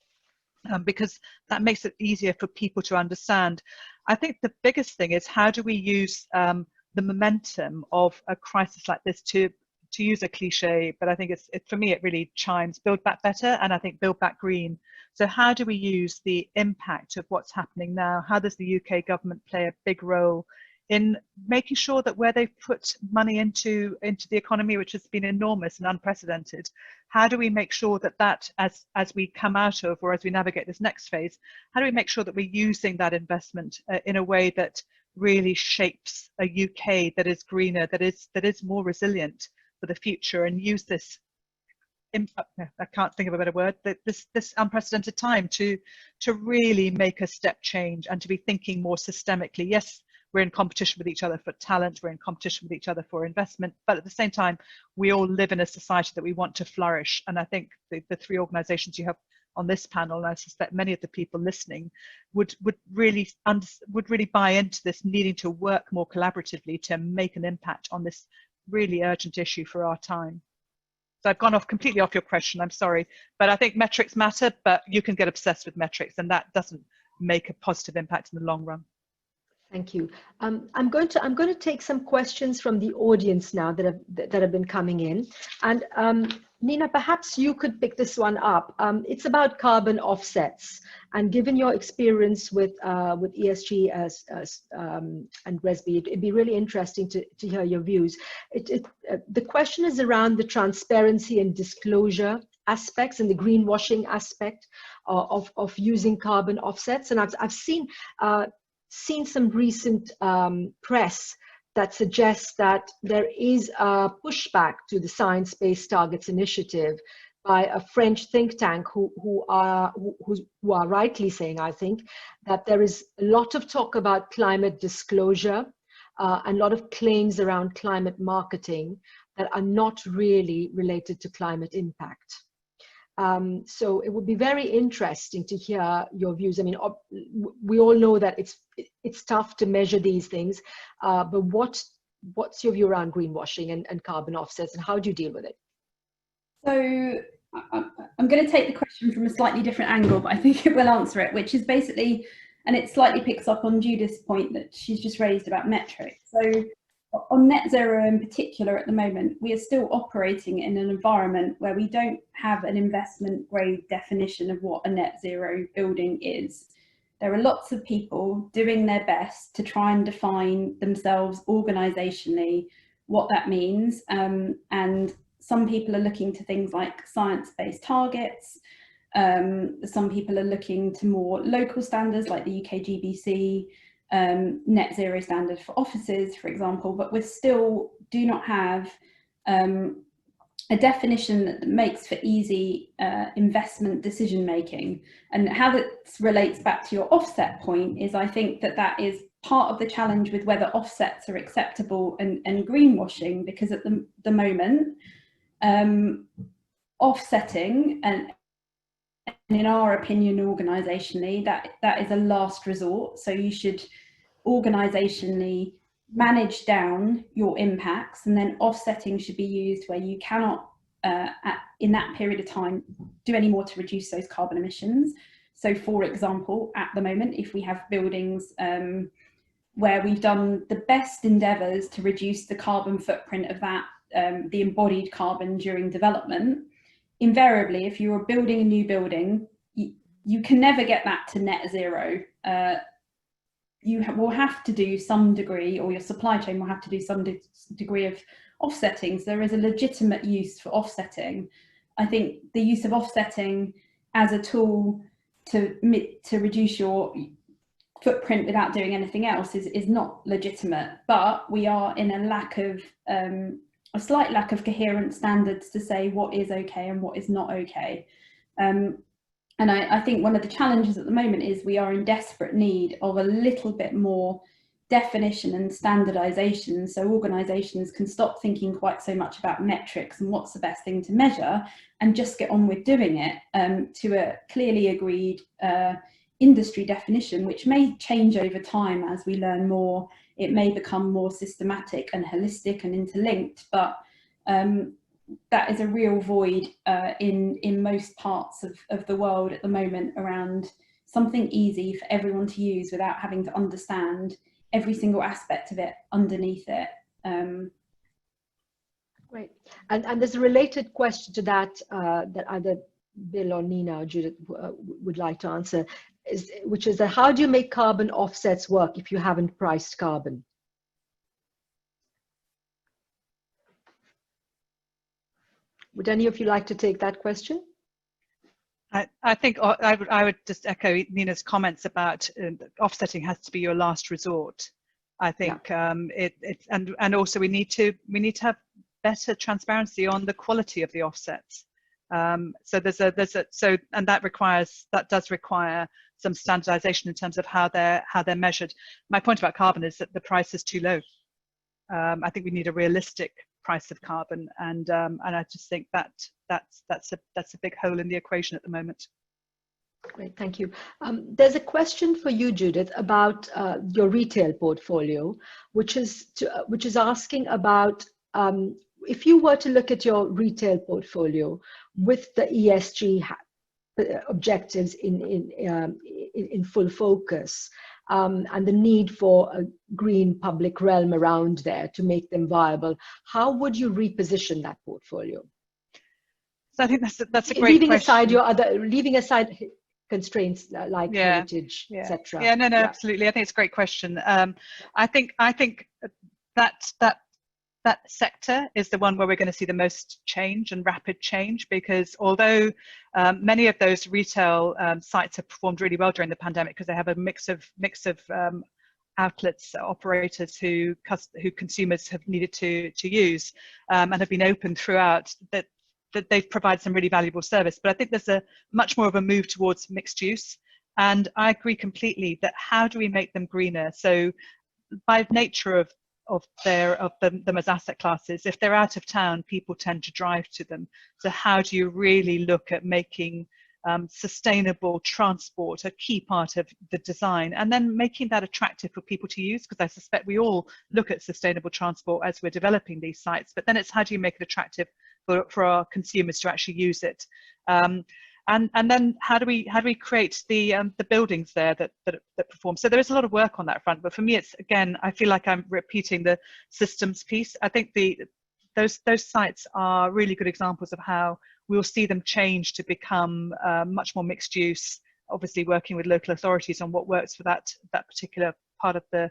E: Because that makes it easier for people to understand. I think the biggest thing is, how do we use the momentum of a crisis like this to use a cliche, but I think for me it really chimes, build back better, and I think build back green. So how do we use the impact of what's happening now? How does the UK government play a big role in making sure that where they've put money into the economy, which has been enormous and unprecedented, how do we make sure that as we come out of, or as we navigate this next phase, how do we make sure that we're using that investment in a way that really shapes a UK that is greener, that is more resilient for the future, and use this, I can't think of a better word, this unprecedented time to really make a step change and to be thinking more systemically. Yes, we're in competition with each other for talent, we're in competition with each other for investment, but at the same time, we all live in a society that we want to flourish. And I think the three organisations you have on this panel, and I suspect many of the people listening, would really buy into this needing to work more collaboratively to make an impact on this really urgent issue for our time. So I've gone completely off your question, I'm sorry, but I think metrics matter, but you can get obsessed with metrics, and that doesn't make a positive impact in the long run.
B: Thank you. I'm going to take some questions from the audience now that have been coming in, and Nina, perhaps you could pick this one up. It's about carbon offsets, and given your experience with ESG and GRESB, it'd be really interesting to hear your views. The question is around the transparency and disclosure aspects and the greenwashing aspect of using carbon offsets, and I've seen some recent press that suggests that there is a pushback to the Science Based Targets initiative by a French think tank who are rightly saying, I think, that there is a lot of talk about climate disclosure and a lot of claims around climate marketing that are not really related to climate impact. So it would be very interesting to hear your views. I mean, we all know that it's tough to measure these things, but what's your view around greenwashing and carbon offsets, and how do you deal with it?
C: So I'm going to take the question from a slightly different angle, but I think it will answer it, which is basically, and it slightly picks up on Judith's point that she's just raised about metrics. So on net zero in particular at the moment, we are still operating in an environment where we don't have an investment grade definition of what a net zero building is. There are lots of people doing their best to try and define themselves organisationally what that means, and some people are looking to things like science-based targets. Some people are looking to more local standards like the UK GBC, net zero standard for offices, for example, but we still do not have a definition that makes for easy investment decision making. And how that relates back to your offset point is, I think that is part of the challenge with whether offsets are acceptable and greenwashing, because at the moment, offsetting, and in our opinion organisationally, that is a last resort. So you should organisationally manage down your impacts, and then offsetting should be used where you cannot in that period of time do any more to reduce those carbon emissions. So for example, at the moment, if we have buildings where we've done the best endeavours to reduce the carbon footprint of that, the embodied carbon during development, invariably, if you're building a new building, you can never get that to net zero. You will have to do some degree, or your supply chain will have to do some degree of offsetting. So there is a legitimate use for offsetting. I think the use of offsetting as a tool to reduce your footprint without doing anything else is not legitimate, but we are in a slight lack of coherent standards to say what is okay and what is not okay. And I think one of the challenges at the moment is we are in desperate need of a little bit more definition and standardization, so organizations can stop thinking quite so much about metrics and what's the best thing to measure, and just get on with doing it to a clearly agreed industry definition, which may change over time as we learn more. It may become more systematic and holistic and interlinked, but that is a real void in most parts of the world at the moment around something easy for everyone to use without having to understand every single aspect of it underneath it.
B: Great. And there's a related question to that that either Bill or Nina or Judith would like to answer, which is that how do you make carbon offsets work if you haven't priced carbon? Would any of you like to take that question?
E: I think I would just echo Nina's comments about offsetting has to be your last resort. I think and also we need to have better transparency on the quality of the offsets. So and that does require some standardization in terms of how they're measured. My point about carbon is that the price is too low. I think we need a realistic price of carbon, and I just think that's a big hole in the equation at the moment.
B: Great, thank you. There's a question for you, Judith, about your retail portfolio, which is asking about if you were to look at your retail portfolio with the ESG objectives in full focus, and the need for a green public realm around there to make them viable, how would you reposition that portfolio?
E: So I think that's a great question.
B: Leaving aside constraints like heritage, etc.
E: Yeah, no, absolutely. I think it's a great question. I think that sector is the one where we're going to see the most change and rapid change, because although many of those retail sites have performed really well during the pandemic because they have a mix of outlets, operators who consumers have needed to use and have been open throughout, that they've provided some really valuable service. But I think there's a much more of a move towards mixed use, and I agree completely that how do we make them greener? So by nature of them as asset classes. If they're out of town, people tend to drive to them. So how do you really look at making sustainable transport a key part of the design, and then making that attractive for people to use? Because I suspect we all look at sustainable transport as we're developing these sites, but then it's how do you make it attractive for our consumers to actually use it? And then how do we create the buildings there that perform? So there is a lot of work on that front, but for me, it's, again, I feel like I'm repeating the systems piece. I think those sites are really good examples of how we'll see them change to become much more mixed use, obviously working with local authorities on what works for that particular part of the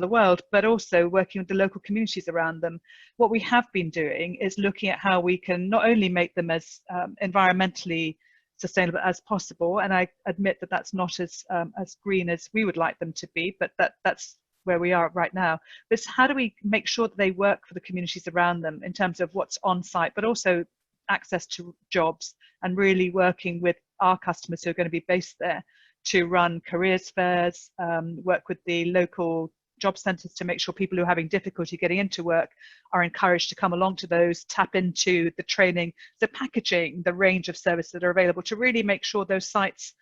E: world, but also working with the local communities around them. What we have been doing is looking at how we can not only make them as environmentally sustainable as possible, and I admit that that's not as green as we would like them to be, but that's where we are right now. But it's how do we make sure that they work for the communities around them in terms of what's on site, but also access to jobs, and really working with our customers who are going to be based there to run careers fairs, work with the local job centres to make sure people who are having difficulty getting into work are encouraged to come along to those, tap into the training, the packaging, the range of services that are available, to really make sure those sites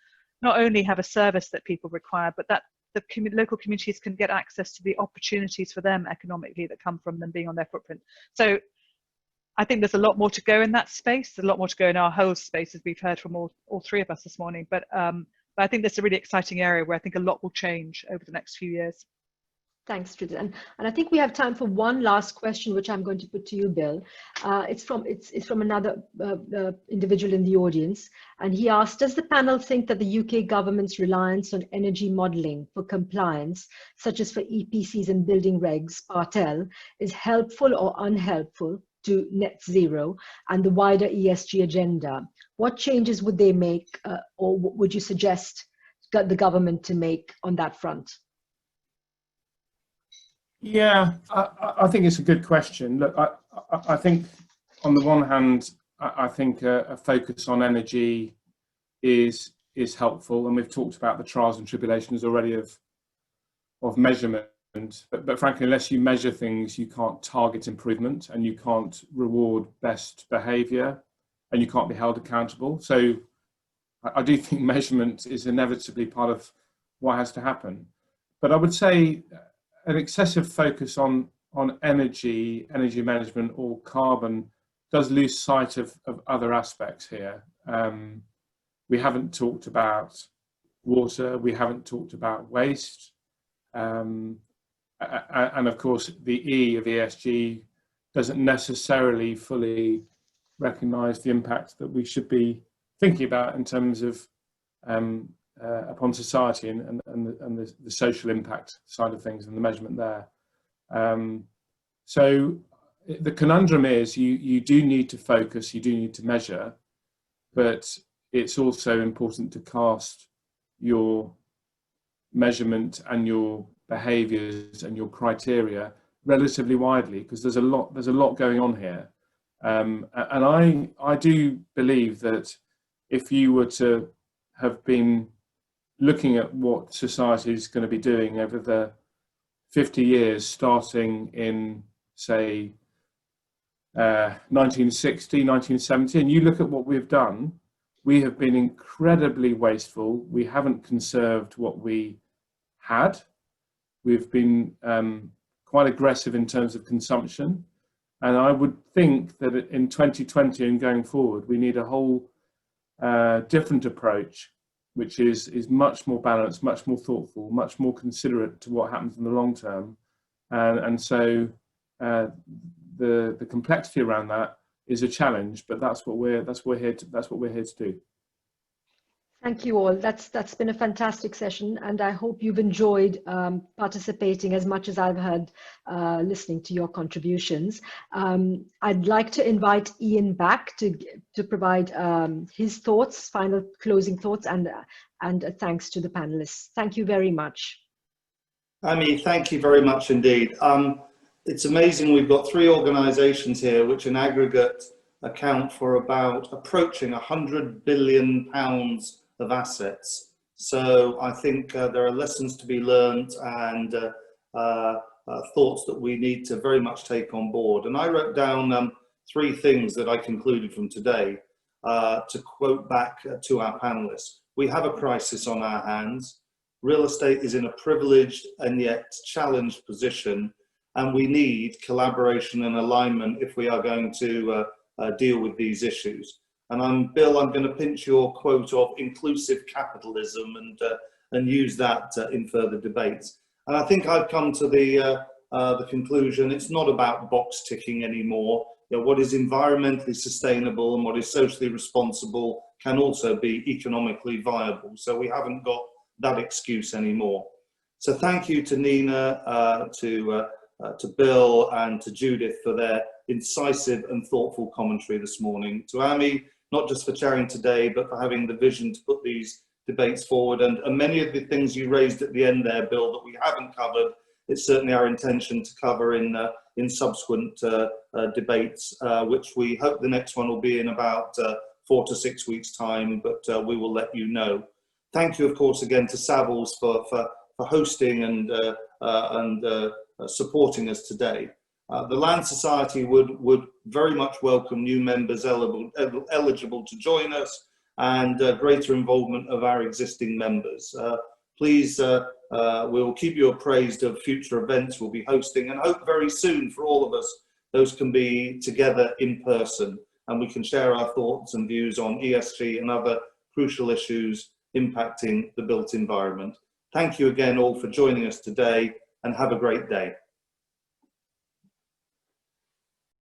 E: not only have a service that people require, but that the local communities can get access to the opportunities for them economically that come from them being on their footprint. So I think there's a lot more to go in that space, a lot more to go in our whole space, as we've heard from all three of us this morning. But I think that's a really exciting area where I think a lot will change over the next few years.
B: Thanks, Judith. And I think we have time for one last question, which I'm going to put to you, Bill. It's from another individual in the audience. And he asked, does the panel think that the UK government's reliance on energy modelling for compliance, such as for EPCs and building regs, Part L, is helpful or unhelpful to net zero and the wider ESG agenda? What changes would they make, or would you suggest the government to make on that front?
D: Yeah, I think it's a good question. Look, I think on the one hand, I think a focus on energy is helpful, and we've talked about the trials and tribulations already of measurement. But frankly, unless you measure things, you can't target improvement, and you can't reward best behaviour, and you can't be held accountable. So I do think measurement is inevitably part of what has to happen. But I would say an excessive focus on energy management or carbon does lose sight of other aspects here. We haven't talked about water, we haven't talked about waste, and of course the E of ESG doesn't necessarily fully recognise the impact that we should be thinking about in terms of upon society and the social impact side of things and the measurement there. So the conundrum is you do need to focus, you do need to measure, but it's also important to cast your measurement and your behaviours and your criteria relatively widely, because there's a lot going on here. And I do believe that if you were to have been looking at what society is going to be doing over the 50 years, starting in, say, 1960, 1970, and you look at what we've done, we have been incredibly wasteful. We haven't conserved what we had. We've been quite aggressive in terms of consumption. And I would think that in 2020 and going forward, we need a whole different approach, which is much more balanced, much more thoughtful, much more considerate to what happens in the long term. And so the complexity around that is a challenge, but that's what we're here to do.
B: Thank you all. That's been a fantastic session, and I hope you've enjoyed participating as much as I've had listening to your contributions. I'd like to invite Ian back to provide his thoughts, final closing thoughts, and thanks to the panelists. Thank you very much.
A: Amy, thank you very much indeed. It's amazing, we've got 3 organisations here which in aggregate account for about approaching £100 billion of assets. So I think there are lessons to be learned, and thoughts that we need to very much take on board. And I wrote down 3 things that I concluded from today to quote back to our panellists. We have a crisis on our hands. Real estate is in a privileged and yet challenged position, and we need collaboration and alignment if we are going to deal with these issues. And Bill, I'm going to pinch your quote of inclusive capitalism and use that in further debates. And I think I've come to the conclusion it's not about box ticking anymore. You know, what is environmentally sustainable and what is socially responsible can also be economically viable. So we haven't got that excuse anymore. So thank you to Nina, to Bill and to Judith for their incisive and thoughtful commentary this morning. To Amy, not just for chairing today, but for having the vision to put these debates forward. And many of the things you raised at the end there, Bill, that we haven't covered, it's certainly our intention to cover in subsequent debates, which we hope the next one will be in about 4 to 6 weeks' time, but we will let you know. Thank you, of course, again to Savills for hosting and supporting us today. The Land Society would very much welcome new members eligible to join us and greater involvement of our existing members. Please, we'll keep you appraised of future events we'll be hosting, and hope very soon for all of us those can be together in person and we can share our thoughts and views on ESG and other crucial issues impacting the built environment. Thank you again all for joining us today, and have a great day.